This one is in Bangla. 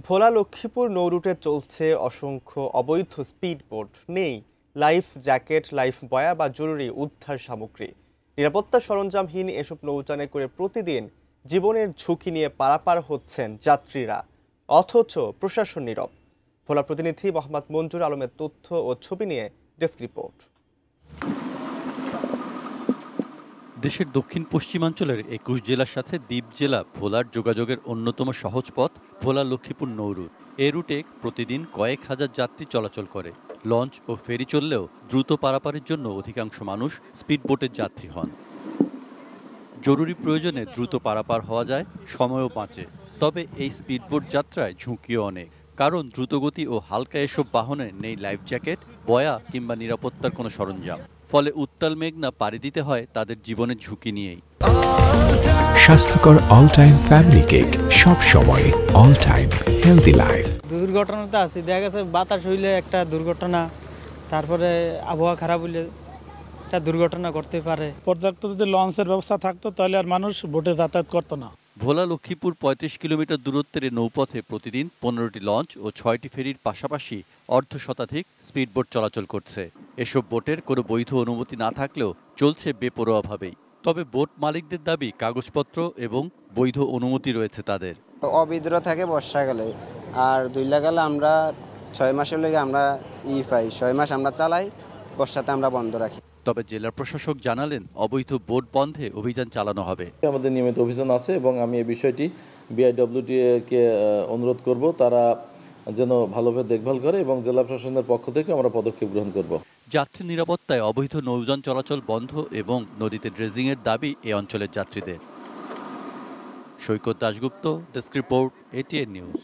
ভোলা লক্ষ্মীপুর নৌরুটে চলছে অসংখ্য অবৈধ স্পিড বোট। নেই লাইফ জ্যাকেট, লাইফ বয়া বা জরুরি উদ্ধার সামগ্রী। নিরাপত্তা সরঞ্জামহীন এসব নৌযানে করে প্রতিদিন জীবনের ঝুঁকি নিয়ে পারাপার হচ্ছেন যাত্রীরা, অথচ প্রশাসন নীরব। ভোলা প্রতিনিধি মোহাম্মদ মঞ্জুর আলমের তথ্য ও ছবি নিয়ে ডেস্ক রিপোর্ট। দেশের দক্ষিণ পশ্চিমাঞ্চলের ২১ জেলার সাথে দ্বীপ জেলা ভোলার যোগাযোগের অন্যতম সহজ পথ ভোলা লক্ষ্মীপুর নৌরুট। এ রুটে প্রতিদিন কয়েক হাজার যাত্রী চলাচল করে। লঞ্চ ও ফেরি চললেও দ্রুত পারাপারের জন্য অধিকাংশ মানুষ স্পিডবোটের যাত্রী হন। জরুরি প্রয়োজনে দ্রুত পারাপার হওয়া যায়, সময়ও বাঁচে। তবে এই স্পিডবোট যাত্রায় ঝুঁকিও অনেক, কারণ দ্রুতগতি ও হালকা এসব বাহনে নেই লাইফ জ্যাকেট, বয়া কিংবা নিরাপত্তার কোনো সরঞ্জাম। ফলে উত্তাল মেঘনা পাড়ি দিতে হয় তাদের জীবনের ঝুঁকি নিয়েই। স্বাস্থ্যকর অল টাইম ফ্যামিলি কেক, সব সময় অল টাইম হেলদি লাইফ। দুর্ঘটনাতে আছে, দেখা গেছে বাতাস হইলে একটা দুর্ঘটনা, তারপরে আবহাওয়া খারাপ হইলে একটা দুর্ঘটনা করতে পারে। পর্যাপ্ত যদি লঞ্চের ব্যবস্থা থাকতো তাহলে আর মানুষ বোটে যাতায়াত করতো না। ভোলা লক্ষ্মীপুর ৩৫ কিলোমিটার দূরত্বের নৌপথে প্রতিদিন ১৫টি লঞ্চ ও ৬টি ফেরির পাশাপাশি অর্ধশতাধিক স্পিডবোট চলাচল করছে। এসব বোটের কোনো বৈধ অনুমতি না থাকলেও চলছে বেপরোয়াভাবেই। তবে বোট মালিকদের দাবি কাগজপত্র এবং বৈধ অনুমতি রয়েছে তাদের। অবিদ্র থাকে বর্ষাকালে, আর দুইলাকালে আমরা ৬ মাসের লেগে আমরা পাই, ৬ মাস আমরা চালাই, বর্ষাতে আমরা বন্ধ রাখি। তবে জেলা প্রশাসক জানালেন অবৈধ বোট বন্ধে অভিযান চালানো হবে। আমাদের নিয়মিত অভিযান আছে এবং আমি এই বিষয়টি BIWTA-কে অনুরোধ করব তারা যেন ভালোভাবে দেখভাল করে এবং জেলা প্রশাসনের পক্ষ থেকে আমরা পদক্ষেপ গ্রহণ করব। যাত্রী নিরাপত্তায় অবৈধ নৌযান চলাচল বন্ধ এবং নদীতে ড্রেজিংয়ের দাবি এ অঞ্চলের যাত্রীদের। Saikat Dasgupta, desk report, ATN news.